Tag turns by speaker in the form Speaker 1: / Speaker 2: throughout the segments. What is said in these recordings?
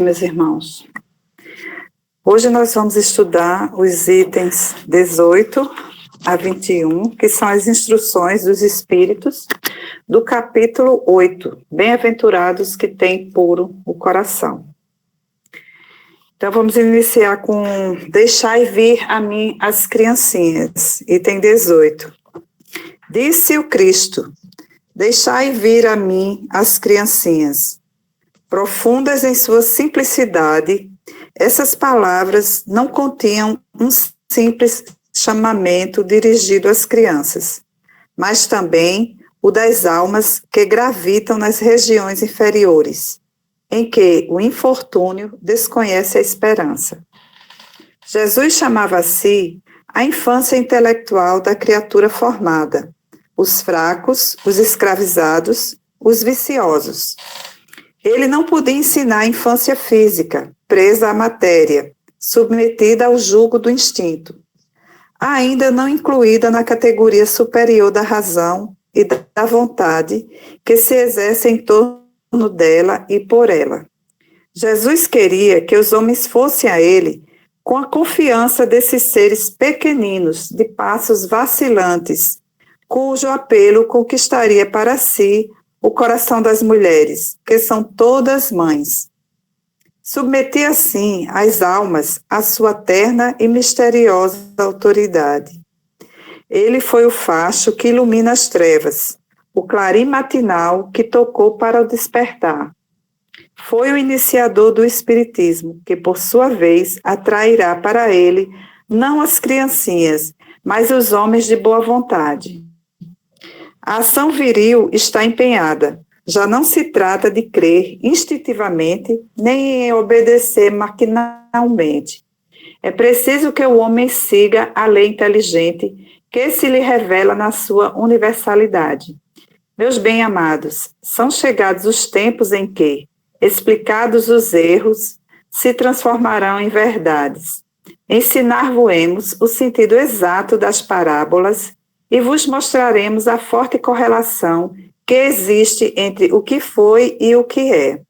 Speaker 1: meus irmãos. Hoje nós vamos estudar os itens 18 a 21, que são as instruções dos Espíritos, do capítulo 8, Bem-aventurados que têm puro o coração. Então vamos iniciar com Deixai vir a mim as criancinhas, item 18. Disse o Cristo, deixai vir a mim as criancinhas. Profundas em sua simplicidade, essas palavras não continham um simples chamamento dirigido às crianças, mas também o das almas que gravitam nas regiões inferiores, em que o infortúnio desconhece a esperança. Jesus chamava a si a infância intelectual da criatura formada, os fracos, os escravizados, os viciosos. Ele não podia ensinar a infância física, presa à matéria, submetida ao jugo do instinto, ainda não incluída na categoria superior da razão e da vontade que se exerce em torno dela e por ela. Jesus queria que os homens fossem a ele com a confiança desses seres pequeninos, de passos vacilantes, cujo apelo conquistaria para si o coração das mulheres, que são todas mães. Submetia assim as almas à sua terna e misteriosa autoridade. Ele foi o facho que ilumina as trevas, o clarim matinal que tocou para o despertar. Foi o iniciador do Espiritismo, que por sua vez atrairá para ele não as criancinhas, mas os homens de boa vontade. A ação viril está empenhada. Já não se trata de crer instintivamente, nem em obedecer maquinalmente. É preciso que o homem siga a lei inteligente que se lhe revela na sua universalidade. Meus bem-amados, são chegados os tempos em que, explicados os erros, se transformarão em verdades. Ensinar-vos-emos o sentido exato das parábolas e vos mostraremos a forte correlação que existe entre o que foi e o que é.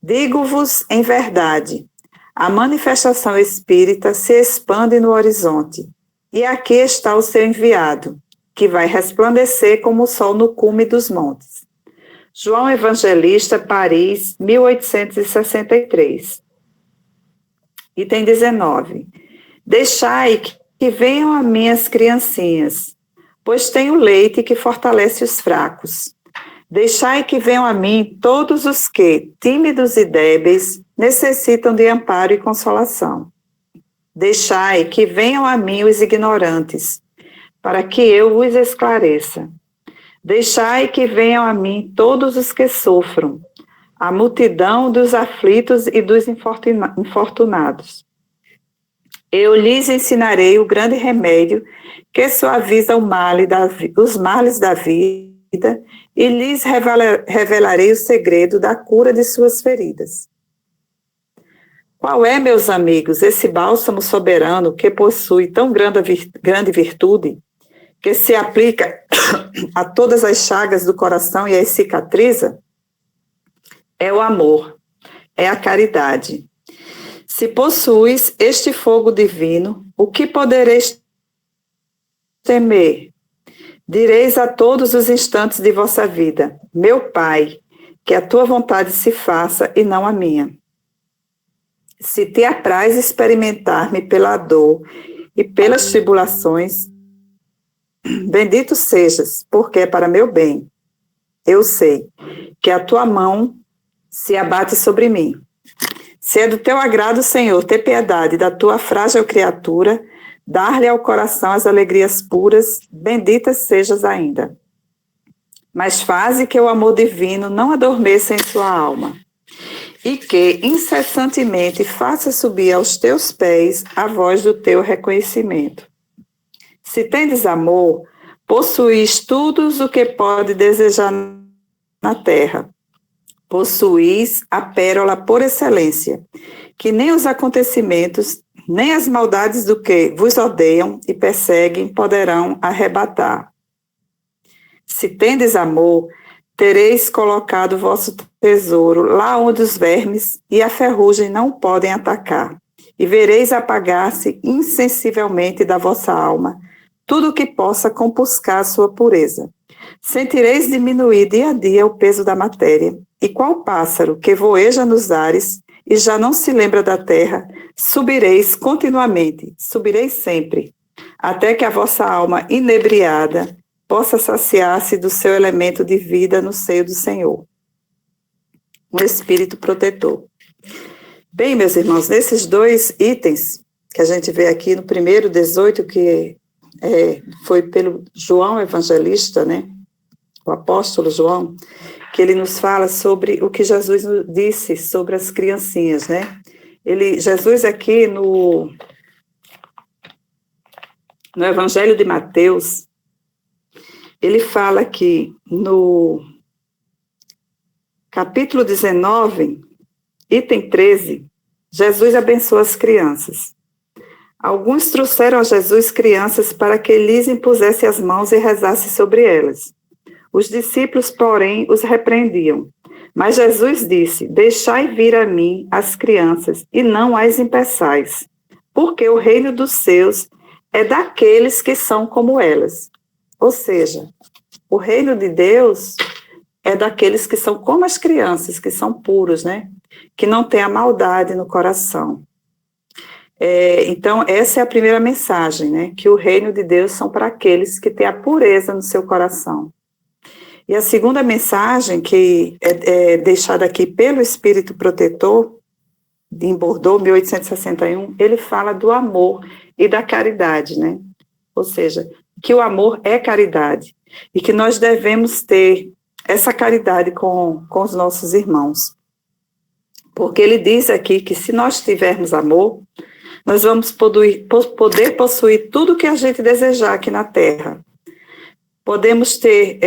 Speaker 1: Digo-vos em verdade, a manifestação espírita se expande no horizonte, e aqui está o seu enviado, que vai resplandecer como o sol no cume dos montes. João Evangelista, Paris, 1863. Item 19. Deixai que venham a mim as criancinhas, pois tenho leite que fortalece os fracos. Deixai que venham a mim todos os que, tímidos e débeis, necessitam de amparo e consolação. Deixai que venham a mim os ignorantes, para que eu vos esclareça. Deixai que venham a mim todos os que sofram, a multidão dos aflitos e dos infortunados. Eu lhes ensinarei o grande remédio que suaviza os males da vida e lhes revelarei o segredo da cura de suas feridas. Qual é, meus amigos, esse bálsamo soberano que possui tão grande virtude, que se aplica a todas as chagas do coração e as cicatriza? É o amor, é a caridade. Se possuis este fogo divino, o que podereis temer? Direis a todos os instantes de vossa vida, meu Pai, que a tua vontade se faça e não a minha. Se te apraz experimentar-me pela dor e pelas tribulações, bendito sejas, porque é para meu bem. Eu sei que a tua mão se abate sobre mim. Se é do teu agrado, Senhor, ter piedade da tua frágil criatura, dar-lhe ao coração as alegrias puras, benditas sejas ainda. Mas faze que o amor divino não adormeça em sua alma, e que incessantemente faça subir aos teus pés a voz do teu reconhecimento. Se tendes amor, possuís tudo o que pode desejar na terra. Possuís a pérola por excelência, que nem os acontecimentos, nem as maldades do que vos odeiam e perseguem poderão arrebatar. Se tendes amor, tereis colocado o vosso tesouro lá onde os vermes e a ferrugem não podem atacar, e vereis apagar-se insensivelmente da vossa alma tudo o que possa compuscar a sua pureza. Sentireis diminuir dia a dia o peso da matéria, e qual pássaro que voeja nos ares e já não se lembra da terra, subireis continuamente, subireis sempre, até que a vossa alma inebriada possa saciar-se do seu elemento de vida no seio do Senhor. Um espírito protetor. Bem, meus irmãos, nesses dois itens que a gente vê aqui no primeiro 18, que foi pelo João Evangelista, né? O apóstolo João, que ele nos fala sobre o que Jesus disse sobre as criancinhas, né? Jesus aqui no Evangelho de Mateus, ele fala que no capítulo 19, item 13, Jesus abençoa as crianças. Alguns trouxeram a Jesus crianças para que lhes impusesse as mãos e rezasse sobre elas. Os discípulos, porém, os repreendiam. Mas Jesus disse: deixai vir a mim as crianças e não as impeçais, porque o reino dos céus é daqueles que são como elas. Ou seja, o reino de Deus é daqueles que são como as crianças, que são puros, né? Que não têm a maldade no coração. Então, essa é a primeira mensagem, né? Que o reino de Deus são para aqueles que têm a pureza no seu coração. E a segunda mensagem, que é deixada aqui pelo Espírito Protetor, em Bordeaux, 1861, ele fala do amor e da caridade, né? Ou seja, que o amor é caridade e que nós devemos ter essa caridade com os nossos irmãos. Porque ele diz aqui que se nós tivermos amor, nós vamos poder possuir tudo o que a gente desejar aqui na Terra. Podemos ter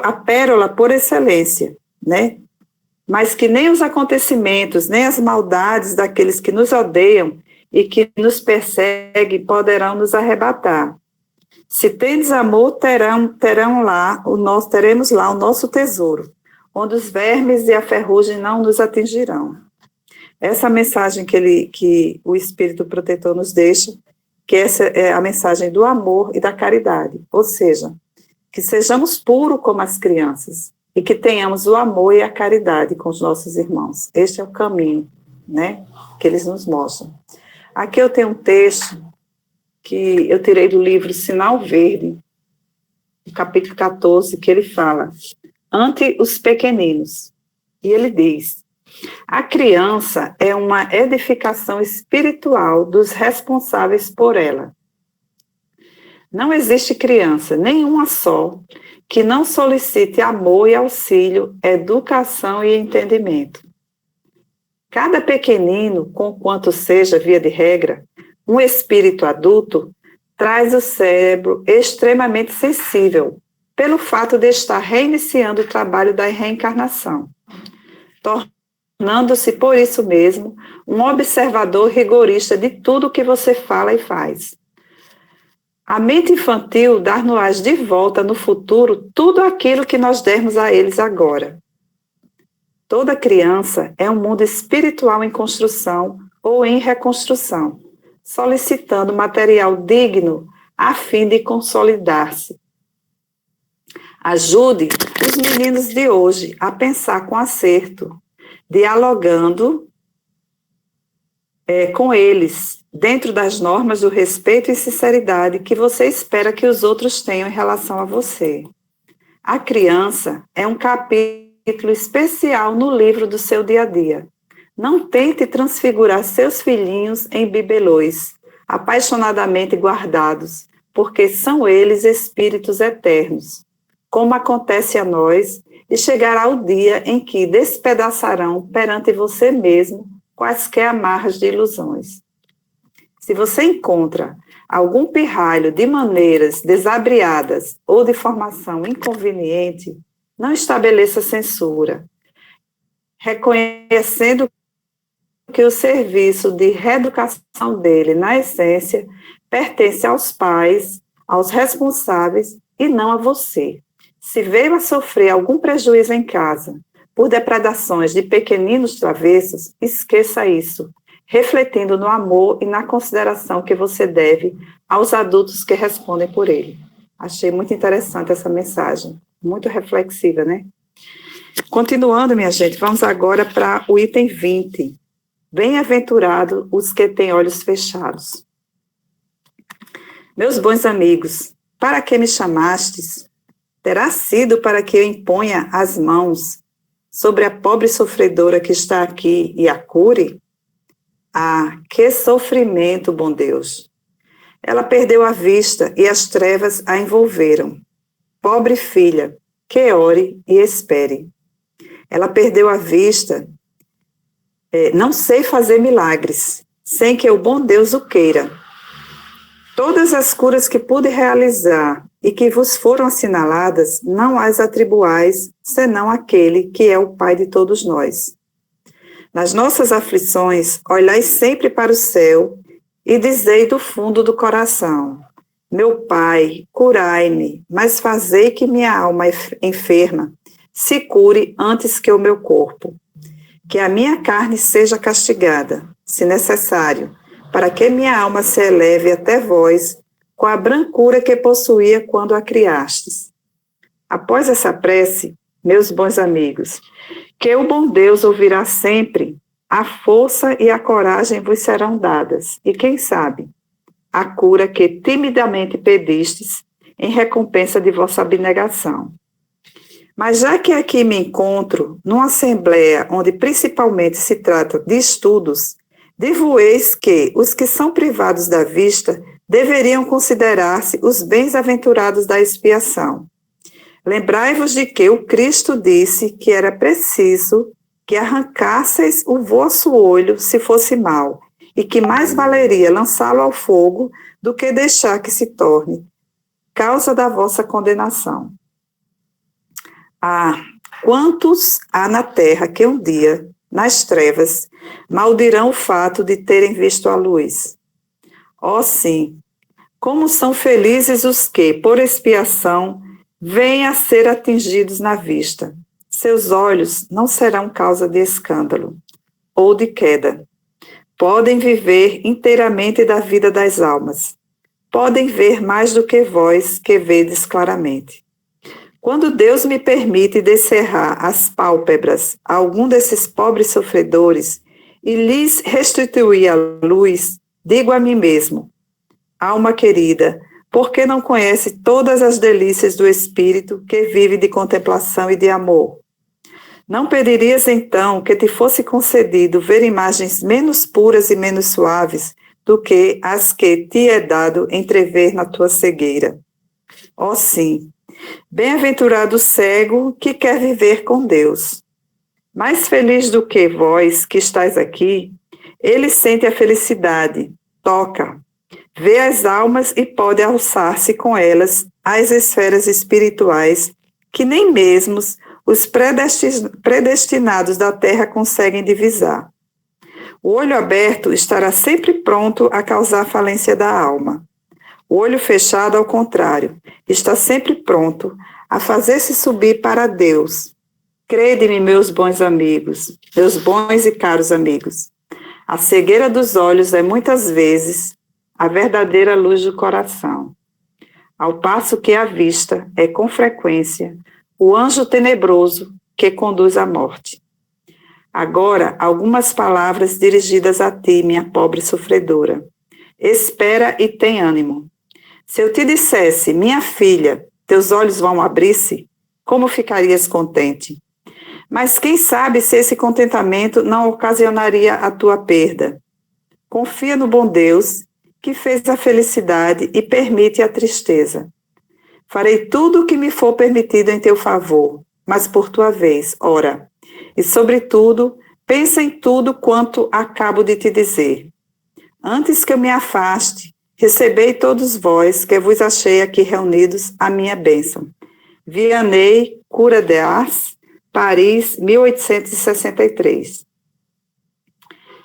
Speaker 1: a pérola por excelência, né? Mas que nem os acontecimentos, nem as maldades daqueles que nos odeiam e que nos perseguem poderão nos arrebatar. Se tendes amor, teremos lá o nosso tesouro, onde os vermes e a ferrugem não nos atingirão. Essa mensagem que o Espírito Protetor nos deixa, que essa é a mensagem do amor e da caridade, ou seja, que sejamos puros como as crianças e que tenhamos o amor e a caridade com os nossos irmãos. Este é o caminho, né, que eles nos mostram. Aqui eu tenho um texto que eu tirei do livro Sinal Verde, no capítulo 14, que ele fala: ante os pequeninos. E ele diz: a criança é uma edificação espiritual dos responsáveis por ela. Não existe criança, nenhuma só, que não solicite amor e auxílio, educação e entendimento. Cada pequenino, conquanto seja via de regra, um espírito adulto, traz o cérebro extremamente sensível, pelo fato de estar reiniciando o trabalho da reencarnação, tornando-se, por isso mesmo, um observador rigorista de tudo o que você fala e faz. A mente infantil dar-nos-ás de volta no futuro tudo aquilo que nós dermos a eles agora. Toda criança é um mundo espiritual em construção ou em reconstrução, solicitando material digno a fim de consolidar-se. Ajude os meninos de hoje a pensar com acerto, dialogando com eles, dentro das normas do respeito e sinceridade que você espera que os outros tenham em relação a você. A criança é um capítulo especial no livro do seu dia a dia. Não tente transfigurar seus filhinhos em bibelôs, apaixonadamente guardados, porque são eles espíritos eternos, como acontece a nós, e chegará o dia em que despedaçarão perante você mesmo quaisquer amarras de ilusões. Se você encontra algum pirralho de maneiras desabriadas ou de formação inconveniente, não estabeleça censura, reconhecendo que o serviço de reeducação dele, na essência, pertence aos pais, aos responsáveis e não a você. Se veio a sofrer algum prejuízo em casa por depredações de pequeninos travessos, esqueça isso, refletindo no amor e na consideração que você deve aos adultos que respondem por ele. Achei muito interessante essa mensagem, muito reflexiva, né? Continuando, minha gente, vamos agora para o item 20. Bem-aventurados os que têm olhos fechados. Meus bons amigos, para que me chamastes? Terá sido para que eu imponha as mãos sobre a pobre sofredora que está aqui e a cure? Ah, que sofrimento, bom Deus! Ela perdeu a vista e as trevas a envolveram. Pobre filha, que ore e espere. Ela perdeu a vista. Não sei fazer milagres, sem que o bom Deus o queira. Todas as curas que pude realizar e que vos foram assinaladas, não as atribuais, senão aquele que é o Pai de todos nós. Nas nossas aflições, olhai sempre para o céu e dizei do fundo do coração: meu Pai, curai-me, mas fazei que minha alma enferma se cure antes que o meu corpo. Que a minha carne seja castigada, se necessário, para que minha alma se eleve até vós, com a brancura que possuía quando a criastes. Após essa prece, meus bons amigos, que o bom Deus ouvirá sempre, a força e a coragem vos serão dadas, e quem sabe, a cura que timidamente pedistes em recompensa de vossa abnegação. Mas já que aqui me encontro, numa assembleia onde principalmente se trata de estudos, digo-eis que os que são privados da vista deveriam considerar-se os bens-aventurados da expiação. Lembrai-vos de que o Cristo disse que era preciso que arrancasseis o vosso olho se fosse mau, e que mais valeria lançá-lo ao fogo do que deixar que se torne causa da vossa condenação. Ah, quantos há na terra que um dia, nas trevas, maldirão o fato de terem visto a luz? Oh, sim, como são felizes os que, por expiação, vêm a ser atingidos na vista. Seus olhos não serão causa de escândalo ou de queda. Podem viver inteiramente da vida das almas. Podem ver mais do que vós, que vedes claramente. Quando Deus me permite descerrar as pálpebras a algum desses pobres sofredores e lhes restituir a luz, digo a mim mesmo: alma querida, por que não conhece todas as delícias do Espírito que vive de contemplação e de amor? Não pedirias então que te fosse concedido ver imagens menos puras e menos suaves do que as que te é dado entrever na tua cegueira? Oh, sim! Bem-aventurado o cego que quer viver com Deus. Mais feliz do que vós que estáis aqui, ele sente a felicidade, toca, vê as almas e pode alçar-se com elas às esferas espirituais que nem mesmo os predestinados da terra conseguem divisar. O olho aberto estará sempre pronto a causar falência da alma. O olho fechado, ao contrário, está sempre pronto a fazer-se subir para Deus. Crede-me, meus bons amigos, meus bons e caros amigos. A cegueira dos olhos é muitas vezes a verdadeira luz do coração, ao passo que a vista é, com frequência, o anjo tenebroso que conduz à morte. Agora, algumas palavras dirigidas a ti, minha pobre sofredora. Espera e tem ânimo. Se eu te dissesse, minha filha, teus olhos vão abrir-se, como ficarias contente? Mas quem sabe se esse contentamento não ocasionaria a tua perda? Confia no bom Deus, que fez a felicidade e permite a tristeza. Farei tudo o que me for permitido em teu favor, mas por tua vez, ora, e sobretudo, pensa em tudo quanto acabo de te dizer. Antes que eu me afaste, recebei todos vós que vos achei aqui reunidos a minha bênção. Vianney, Cura d'Ars, Paris, 1863.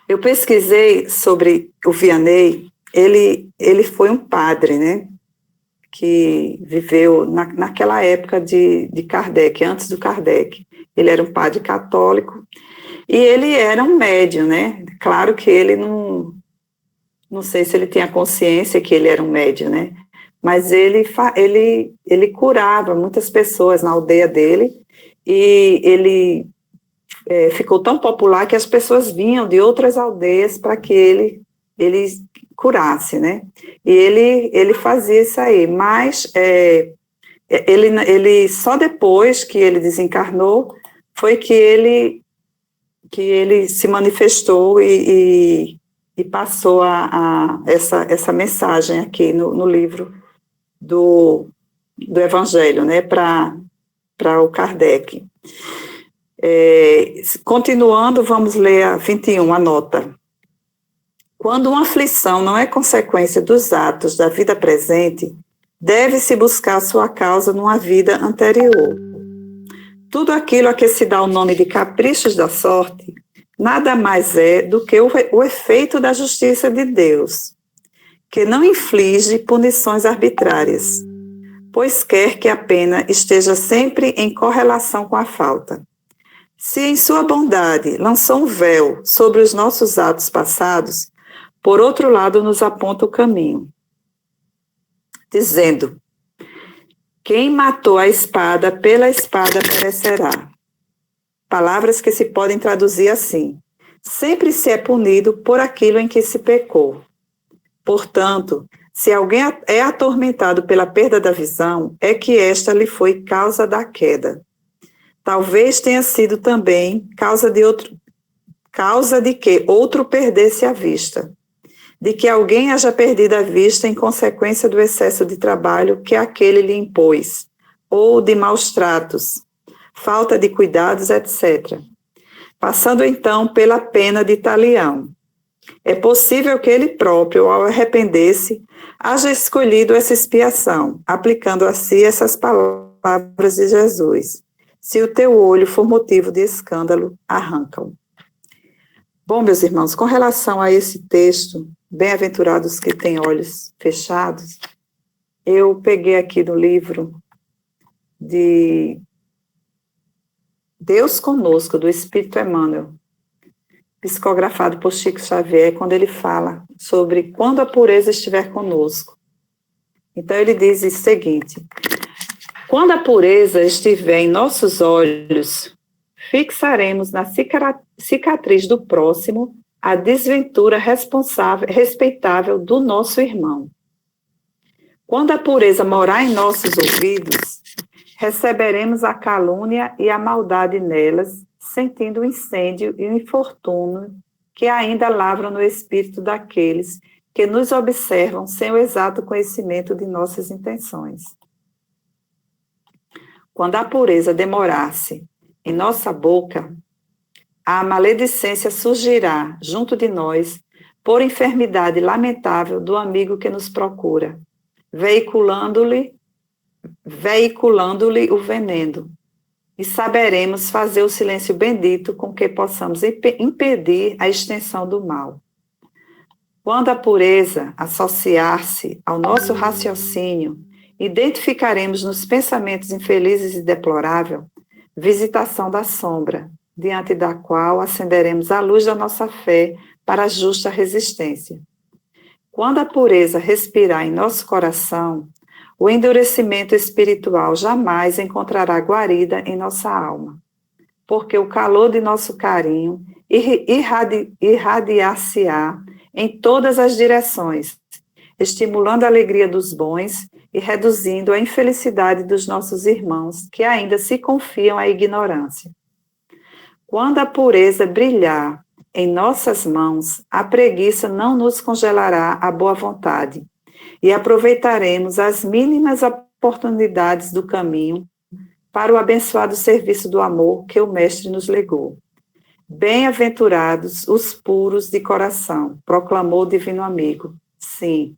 Speaker 1: Eu pesquisei sobre o Vianney, ele foi um padre, né? que viveu naquela época de Kardec, antes do Kardec. Ele era um padre católico e ele era um médium, né? Claro que ele não sei se ele tinha consciência que ele era um médium, né? Mas ele curava muitas pessoas na aldeia dele e ele ficou tão popular que as pessoas vinham de outras aldeias para que ele curasse, né? E ele fazia isso aí, mas ele só depois que ele desencarnou foi que ele se manifestou e passou essa mensagem aqui no livro do Evangelho, né, para o Kardec. Continuando, vamos ler a 21, a nota. Quando uma aflição não é consequência dos atos da vida presente, deve-se buscar sua causa numa vida anterior. Tudo aquilo a que se dá o nome de caprichos da sorte, nada mais é do que o efeito da justiça de Deus, que não inflige punições arbitrárias, pois quer que a pena esteja sempre em correlação com a falta. Se em sua bondade lançou um véu sobre os nossos atos passados, por outro lado nos aponta o caminho, dizendo: quem matou a espada, pela espada perecerá. Palavras que se podem traduzir assim: sempre se é punido por aquilo em que se pecou. Portanto, se alguém é atormentado pela perda da visão, é que esta lhe foi causa da queda. Talvez tenha sido também causa de que outro perdesse a vista, de que alguém haja perdido a vista em consequência do excesso de trabalho que aquele lhe impôs, ou de maus tratos, falta de cuidados, etc. Passando então pela pena de talião. É possível que ele próprio, ao arrepender-se, haja escolhido essa expiação, aplicando a si essas palavras de Jesus: se o teu olho for motivo de escândalo, arranca-o. Bom, meus irmãos, com relação a esse texto, bem-aventurados que têm olhos fechados, eu peguei aqui no livro de Deus Conosco, do Espírito Emmanuel, psicografado por Chico Xavier, quando ele fala sobre quando a pureza estiver conosco. Então ele diz o seguinte: quando a pureza estiver em nossos olhos, fixaremos na cicatriz do próximo a desventura respeitável do nosso irmão. Quando a pureza morar em nossos ouvidos, receberemos a calúnia e a maldade nelas, sentindo o incêndio e o infortúnio que ainda lavram no espírito daqueles que nos observam sem o exato conhecimento de nossas intenções. Quando a pureza demorar-se em nossa boca, a maledicência surgirá junto de nós por enfermidade lamentável do amigo que nos procura, veiculando-lhe o veneno, e saberemos fazer o silêncio bendito com que possamos impedir a extensão do mal. Quando a pureza associar-se ao nosso raciocínio, identificaremos nos pensamentos infelizes e deploráveis visitação da sombra, diante da qual acenderemos a luz da nossa fé para a justa resistência. Quando a pureza respirar em nosso coração, o endurecimento espiritual jamais encontrará guarida em nossa alma, porque o calor de nosso carinho irradiar-se-á em todas as direções, estimulando a alegria dos bons e reduzindo a infelicidade dos nossos irmãos que ainda se confiam à ignorância. Quando a pureza brilhar em nossas mãos, a preguiça não nos congelará a boa vontade e aproveitaremos as mínimas oportunidades do caminho para o abençoado serviço do amor que o Mestre nos legou. Bem-aventurados os puros de coração, proclamou o Divino Amigo. Sim,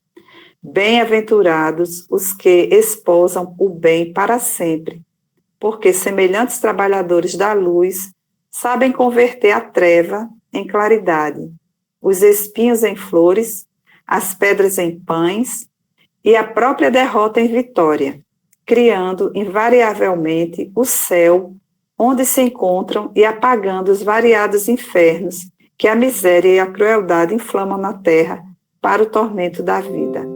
Speaker 1: bem-aventurados os que esposam o bem para sempre, porque semelhantes trabalhadores da luz sabem converter a treva em claridade, os espinhos em flores, as pedras em pães e a própria derrota em vitória, criando invariavelmente o céu onde se encontram e apagando os variados infernos que a miséria e a crueldade inflamam na terra para o tormento da vida.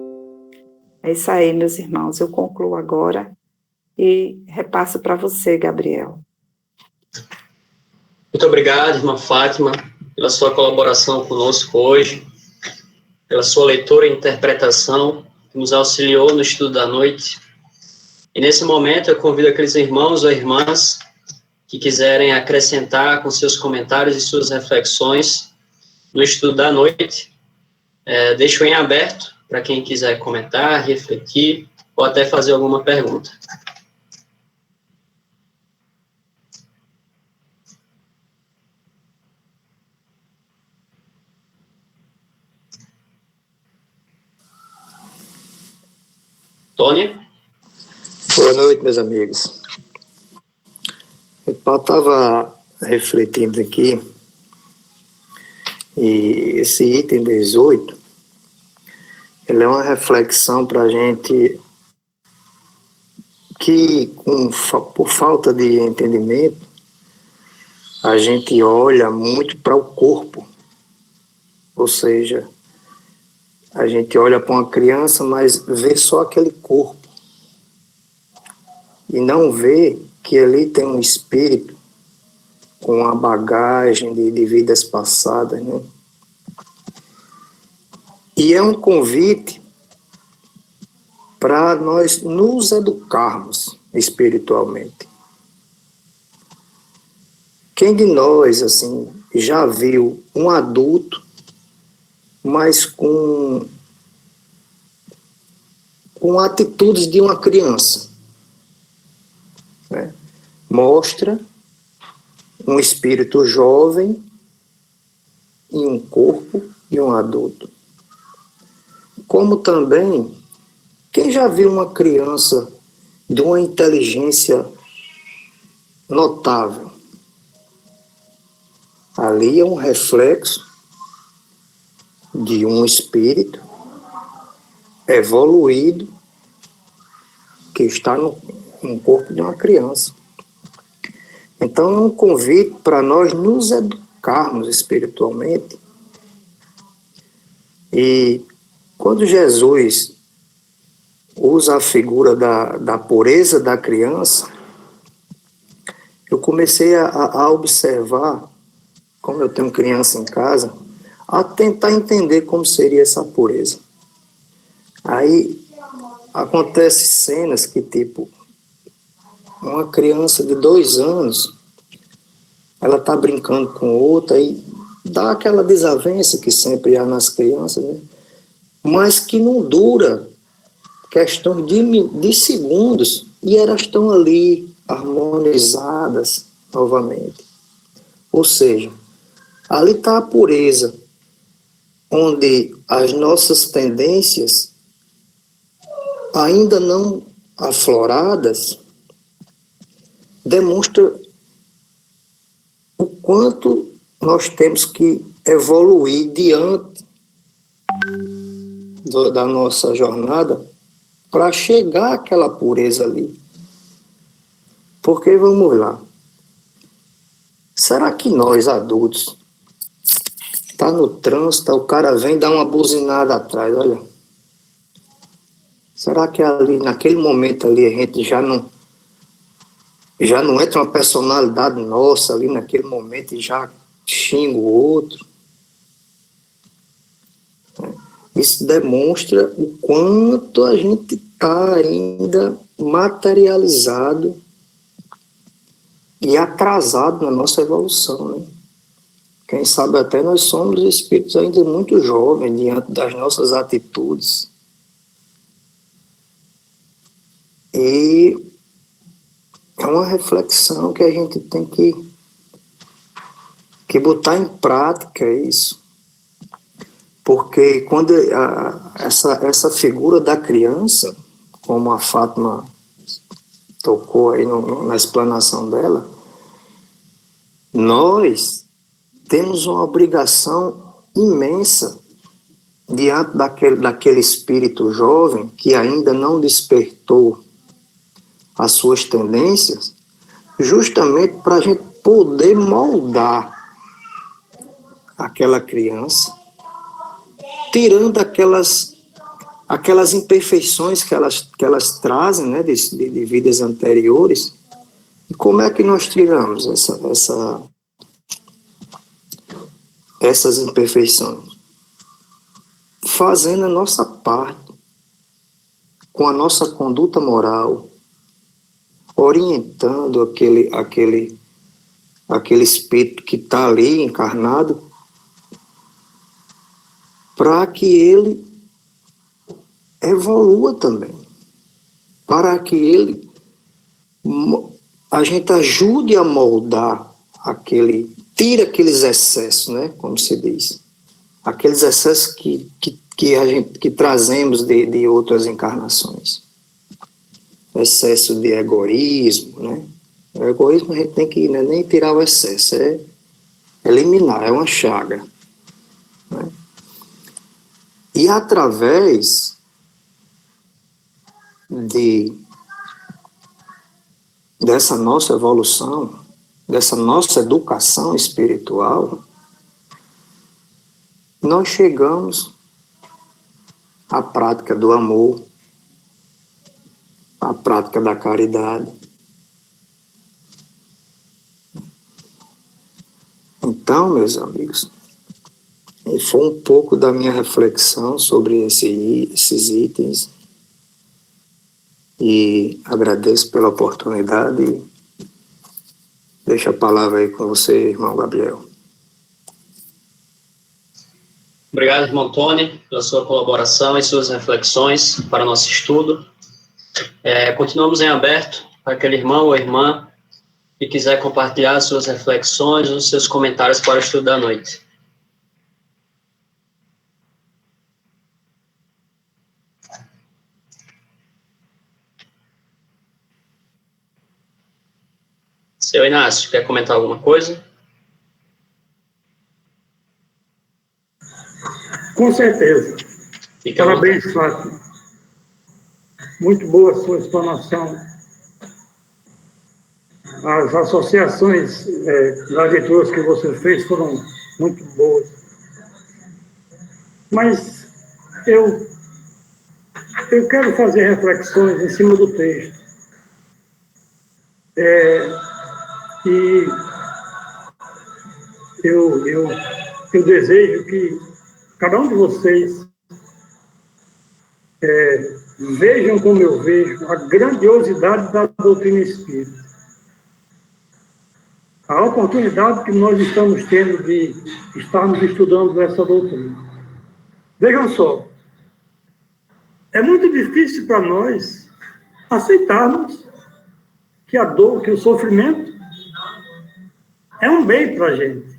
Speaker 1: É isso aí, meus irmãos. Eu concluo agora e repasso para você, Gabriel.
Speaker 2: Muito obrigado, irmã Fátima, pela sua colaboração conosco hoje, pela sua leitura e interpretação, que nos auxiliou no estudo da noite. E nesse momento eu convido aqueles irmãos ou irmãs que quiserem acrescentar com seus comentários e suas reflexões no estudo da noite. Deixo em aberto para quem quiser comentar, refletir ou até fazer alguma pergunta. Tony?
Speaker 3: Boa noite, meus amigos. Eu estava refletindo aqui, e esse item 18, ele é uma reflexão para a gente que, por falta de entendimento, a gente olha muito para o corpo. Ou seja, a gente olha para uma criança, mas vê só aquele corpo. E não vê que ali tem um espírito com uma bagagem de vidas passadas, né? E é um convite para nós nos educarmos espiritualmente. Quem de nós, assim, já viu um adulto, mas com atitudes de uma criança, né? Mostra um espírito jovem em um corpo de um adulto. Como também, quem já viu uma criança de uma inteligência notável? Ali é um reflexo de um espírito evoluído que está no corpo de uma criança. Então é um convite para nós nos educarmos espiritualmente. E quando Jesus usa a figura da pureza da criança, eu comecei a observar, como eu tenho criança em casa, a tentar entender como seria essa pureza. Aí acontecem cenas que, tipo, uma criança de 2 anos, ela está brincando com outra e dá aquela desavença que sempre há nas crianças, né? Mas que não dura questão de segundos e elas estão ali harmonizadas novamente. Ou seja, ali está a pureza, onde as nossas tendências ainda não afloradas demonstra o quanto nós temos que evoluir diante da nossa jornada para chegar àquela pureza ali. Porque, vamos lá, será que nós adultos, tá no trânsito, o cara vem dar uma buzinada atrás, olha, será que ali, naquele momento ali, a gente já não entra uma personalidade nossa ali naquele momento e já xinga o outro? Isso demonstra o quanto a gente está ainda materializado e atrasado na nossa evolução, né? Quem sabe até nós somos espíritos ainda muito jovens diante das nossas atitudes. E é uma reflexão que a gente tem que botar em prática isso. Porque quando essa figura da criança, como a Fátima tocou aí na explanação dela, nós temos uma obrigação imensa diante daquele espírito jovem que ainda não despertou as suas tendências, justamente para a gente poder moldar aquela criança, tirando aquelas imperfeições que elas trazem, né, de vidas anteriores. E como é que nós tiramos essas imperfeições? Fazendo a nossa parte, com a nossa conduta moral, orientando aquele espírito que está ali encarnado, para que ele evolua também, para que a gente ajude a moldar tira aqueles excessos, né, como se diz, aqueles excessos que trazemos de outras encarnações. Excesso de egoísmo, né? O egoísmo a gente tem que nem tirar o excesso, é eliminar, é uma chaga. Né? E através dessa nossa evolução, dessa nossa educação espiritual, nós chegamos à prática do amor, à prática da caridade. Então, meus amigos, foi um pouco da minha reflexão sobre esses itens, e agradeço pela oportunidade e deixo a palavra aí com você, irmão Gabriel.
Speaker 2: Obrigado, irmão Tony, pela sua colaboração e suas reflexões para o nosso estudo. Continuamos em aberto para aquele irmão ou irmã que quiser compartilhar suas reflexões ou seus comentários para o estudo da noite. Seu Inácio, quer comentar alguma coisa?
Speaker 4: Com certeza. Parabéns, Fátima. Muito boa a sua explanação. As associações das leituras que você fez foram muito boas. Mas eu quero fazer reflexões em cima do texto. E eu desejo que cada um de vocês vejam como eu vejo a grandiosidade da doutrina espírita. A oportunidade que nós estamos tendo de estarmos estudando essa doutrina. Vejam só, é muito difícil para nós aceitarmos que a dor, que o sofrimento é um bem para a gente.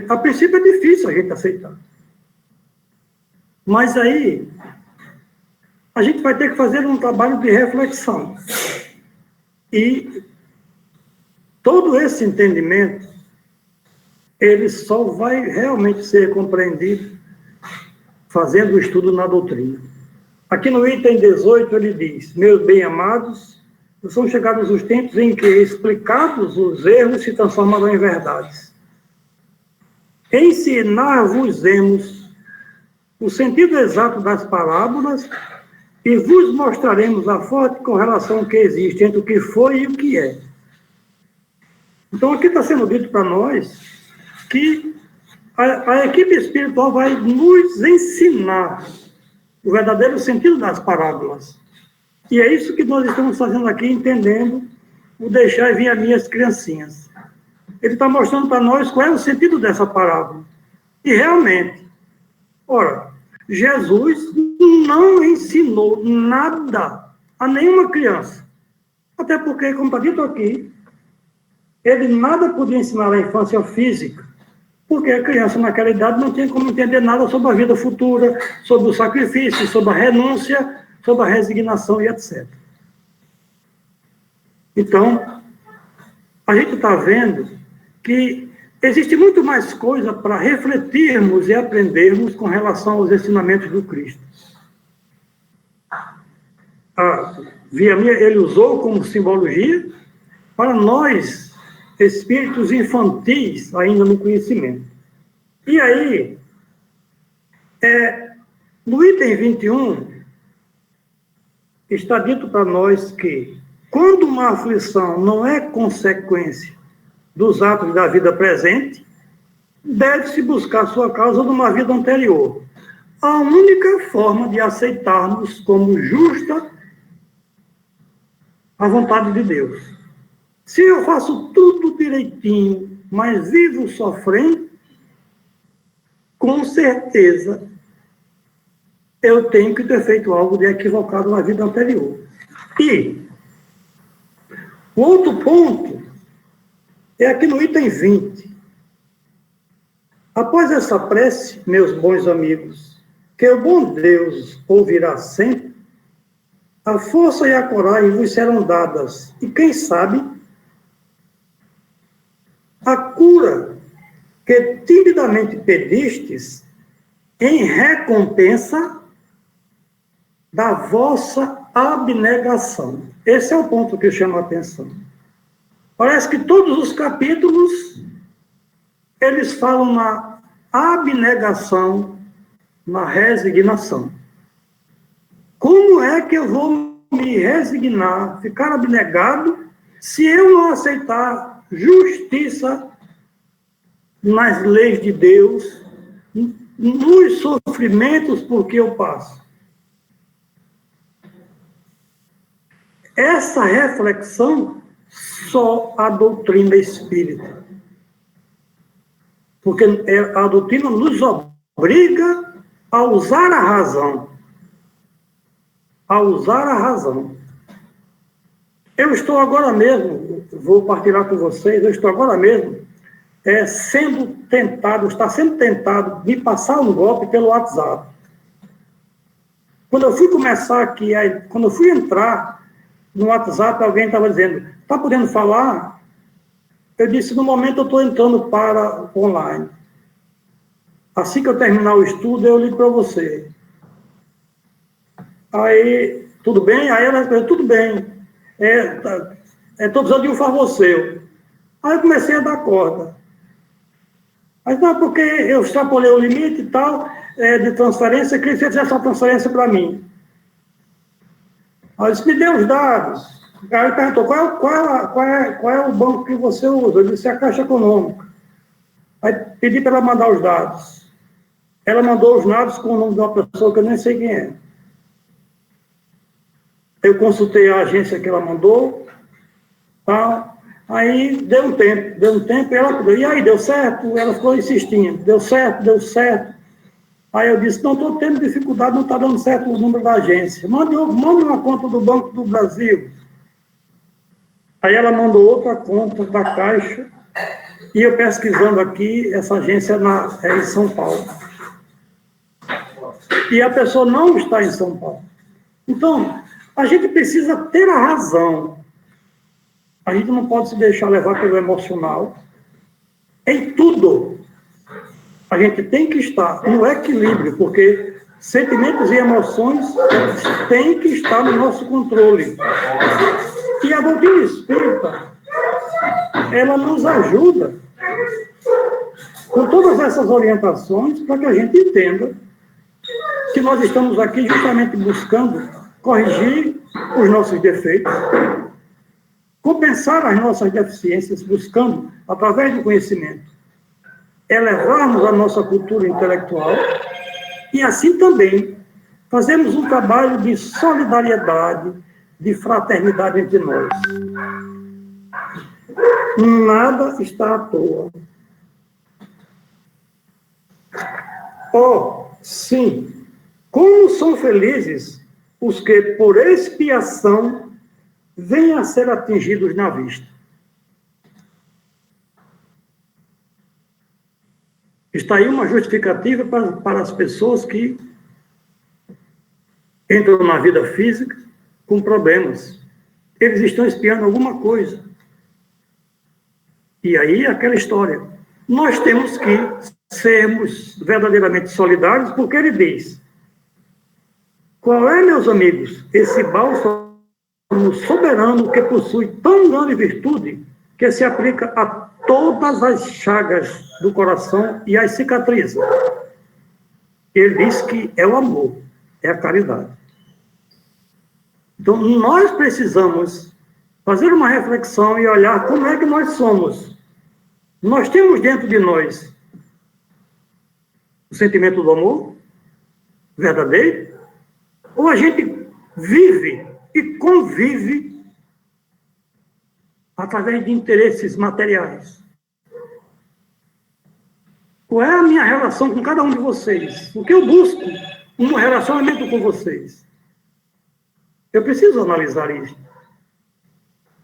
Speaker 4: A princípio é difícil a gente aceitar. Mas aí, a gente vai ter que fazer um trabalho de reflexão. E todo esse entendimento, ele só vai realmente ser compreendido fazendo o estudo na doutrina. Aqui no item 18 ele diz: meus bem-amados, são chegados os tempos em que, explicados os erros, se transformarão em verdades. Ensinar-vos-emos o sentido exato das parábolas e vos mostraremos a forte correlação que existe entre o que foi e o que é. Então, aqui está sendo dito para nós que a equipe espiritual vai nos ensinar o verdadeiro sentido das parábolas. E é isso que nós estamos fazendo aqui, entendendo o deixar vir as minhas criancinhas. Ele está mostrando para nós qual é o sentido dessa parábola. E realmente, ora, Jesus não ensinou nada a nenhuma criança. Até porque, como está dito aqui, ele nada podia ensinar à infância física, porque a criança naquela idade não tinha como entender nada sobre a vida futura, sobre o sacrifício, sobre a renúncia, sobre a resignação e etc. Então, a gente está vendo que existe muito mais coisa para refletirmos e aprendermos com relação aos ensinamentos do Cristo. Via minha, ele usou como simbologia para nós, espíritos infantis, ainda no conhecimento. E aí, no item 21, está dito para nós que, quando uma aflição não é consequência dos atos da vida presente, deve-se buscar sua causa numa vida anterior. A única forma de aceitarmos como justa a vontade de Deus. Se eu faço tudo direitinho, mas vivo sofrendo, com certeza eu tenho que ter feito algo de equivocado na vida anterior. E o outro ponto é aqui no item 20. Após essa prece, meus bons amigos, que o bom Deus ouvirá sempre, a força e a coragem vos serão dadas, e quem sabe, a cura que timidamente pedistes em recompensa da vossa abnegação. Esse é o ponto que eu chamo a atenção. Parece que todos os capítulos, eles falam na abnegação, na resignação. Como é que eu vou me resignar, ficar abnegado, se eu não aceitar justiça nas leis de Deus, nos sofrimentos por que eu passo? Essa reflexão só a doutrina espírita. Porque a doutrina nos obriga a usar a razão. A usar a razão. Eu estou agora mesmo, vou partilhar com vocês, eu estou agora mesmo está sendo tentado me passar um golpe pelo WhatsApp. Quando eu fui começar aqui, quando eu fui entrar no WhatsApp, alguém estava dizendo, está podendo falar? Eu disse, no momento eu estou entrando para online. Assim que eu terminar o estudo, eu ligo para você. Aí, tudo bem? Aí ela respondeu, tudo bem. Estou precisando de um favor seu. Aí eu comecei a dar corda. Mas não, porque eu extrapolei o limite e tal, de transferência, queria que você fizesse essa transferência para mim. Aí eu disse, me dê os dados. Aí ele perguntou, qual é o banco que você usa? Eu disse, a Caixa Econômica. Aí pedi para ela mandar os dados. Ela mandou os dados com o nome de uma pessoa que eu nem sei quem é. Eu consultei a agência que ela mandou, tá? Aí deu um tempo, e aí, deu certo? Ela ficou insistindo, deu certo. Aí eu disse, não estou tendo dificuldade, não está dando certo o número da agência. Mande uma conta do Banco do Brasil. Aí ela mandou outra conta da Caixa, e eu pesquisando aqui, essa agência é em São Paulo. E a pessoa não está em São Paulo. Então, a gente precisa ter a razão. A gente não pode se deixar levar pelo emocional. Em tudo, a gente tem que estar no equilíbrio, porque sentimentos e emoções têm que estar no nosso controle. E a doutrina espírita, ela nos ajuda com todas essas orientações para que a gente entenda que nós estamos aqui justamente buscando corrigir os nossos defeitos, compensar as nossas deficiências, buscando, através do conhecimento, elevarmos a nossa cultura intelectual e, assim também, fazermos um trabalho de solidariedade, de fraternidade entre nós. Nada está à toa. Sim, como são felizes os que, por expiação, vêm a ser atingidos na vista. Está aí uma justificativa para as pessoas que entram na vida física com problemas. Eles estão espiando alguma coisa. E aí, aquela história. nós temos que sermos verdadeiramente solidários, porque ele diz: qual é, meus amigos, esse bálsamo soberano que possui tão grande virtude que se aplica a todas as chagas do coração e as cicatrizes? Ele diz que é o amor, é a caridade. Então, nós precisamos fazer uma reflexão e olhar como é que nós somos. Nós temos dentro de nós o sentimento do amor verdadeiro, ou a gente vive e convive através de interesses materiais? Qual é a minha relação com cada um de vocês? Porque eu busco um relacionamento com vocês. Eu preciso analisar isso.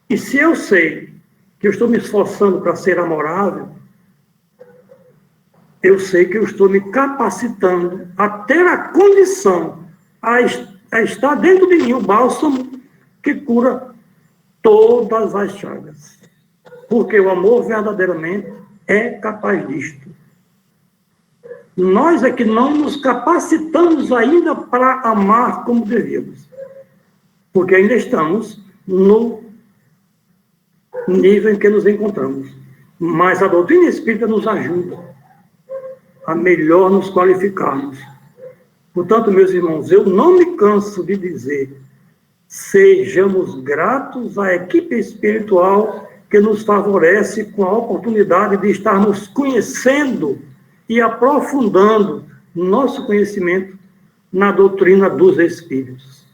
Speaker 4: E se eu sei que eu estou me esforçando para ser amorável, eu sei que eu estou me capacitando a ter a condição, a estar dentro de mim o bálsamo que cura todas as chagas. Porque o amor verdadeiramente é capaz disto. Nós é que não nos capacitamos ainda para amar como devíamos. Porque ainda estamos no nível em que nos encontramos. Mas a doutrina espírita nos ajuda a melhor nos qualificarmos. Portanto, meus irmãos, eu não me canso de dizer: sejamos gratos à equipe espiritual que nos favorece com a oportunidade de estarmos conhecendo e aprofundando nosso conhecimento na doutrina dos Espíritos.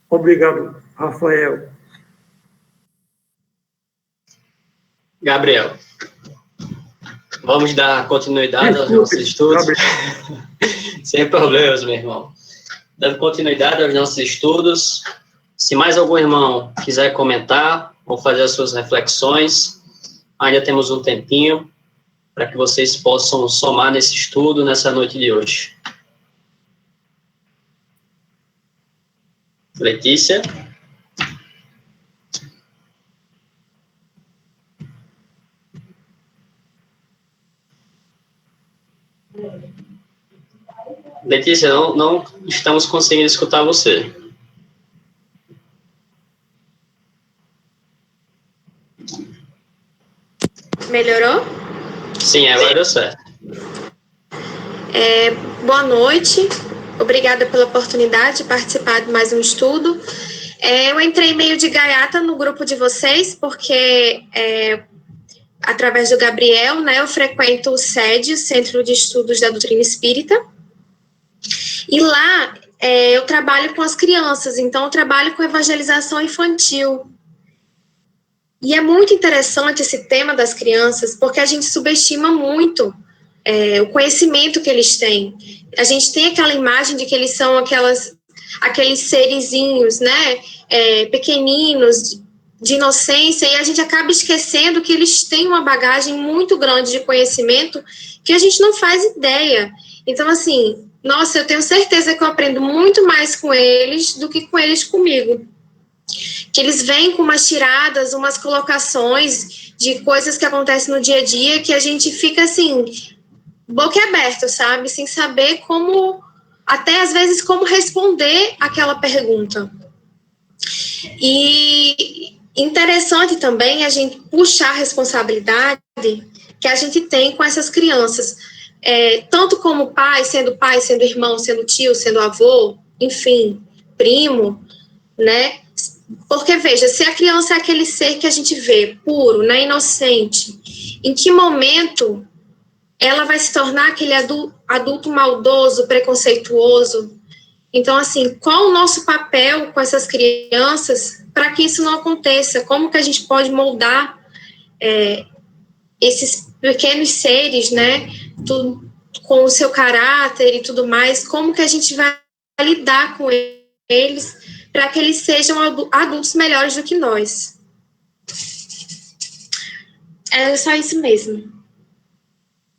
Speaker 4: Obrigado, Rafael.
Speaker 2: Gabriel, vamos dar continuidade aos nossos estudos? Sem problemas, meu irmão. Dando continuidade aos nossos estudos, se mais algum irmão quiser comentar ou fazer as suas reflexões, ainda temos um tempinho para que vocês possam somar nesse estudo, nessa noite de hoje. Letícia? Letícia, não estamos conseguindo escutar você.
Speaker 5: Melhorou?
Speaker 2: Sim, agora deu certo.
Speaker 5: Boa noite. Obrigada pela oportunidade de participar de mais um estudo. Eu entrei meio de gaiata no grupo de vocês, porque através do Gabriel, né, eu frequento o SED, Centro de Estudos da Doutrina Espírita, e lá eu trabalho com as crianças, então eu trabalho com evangelização infantil. E é muito interessante esse tema das crianças, porque a gente subestima muito o conhecimento que eles têm. A gente tem aquela imagem de que eles são aqueles serizinhos, né, pequeninos, de inocência, e a gente acaba esquecendo que eles têm uma bagagem muito grande de conhecimento que a gente não faz ideia. Então, assim, nossa, eu tenho certeza que eu aprendo muito mais com eles do que com eles comigo. Que eles vêm com umas tiradas, umas colocações de coisas que acontecem no dia a dia que a gente fica, assim, boquiaberto, sabe? Sem saber como, até às vezes, como responder aquela pergunta. E interessante também a gente puxar a responsabilidade que a gente tem com essas crianças, tanto como pai, sendo irmão, sendo tio, sendo avô, enfim, primo, né? Porque, veja, se a criança é aquele ser que a gente vê puro, né, inocente, em que momento ela vai se tornar aquele adulto maldoso, preconceituoso? Então, assim, qual o nosso papel com essas crianças para que isso não aconteça? Como que a gente pode moldar esses pequenos seres, né, com o seu caráter e tudo mais? Como que a gente vai lidar com eles para que eles sejam adultos melhores do que nós? É só isso mesmo.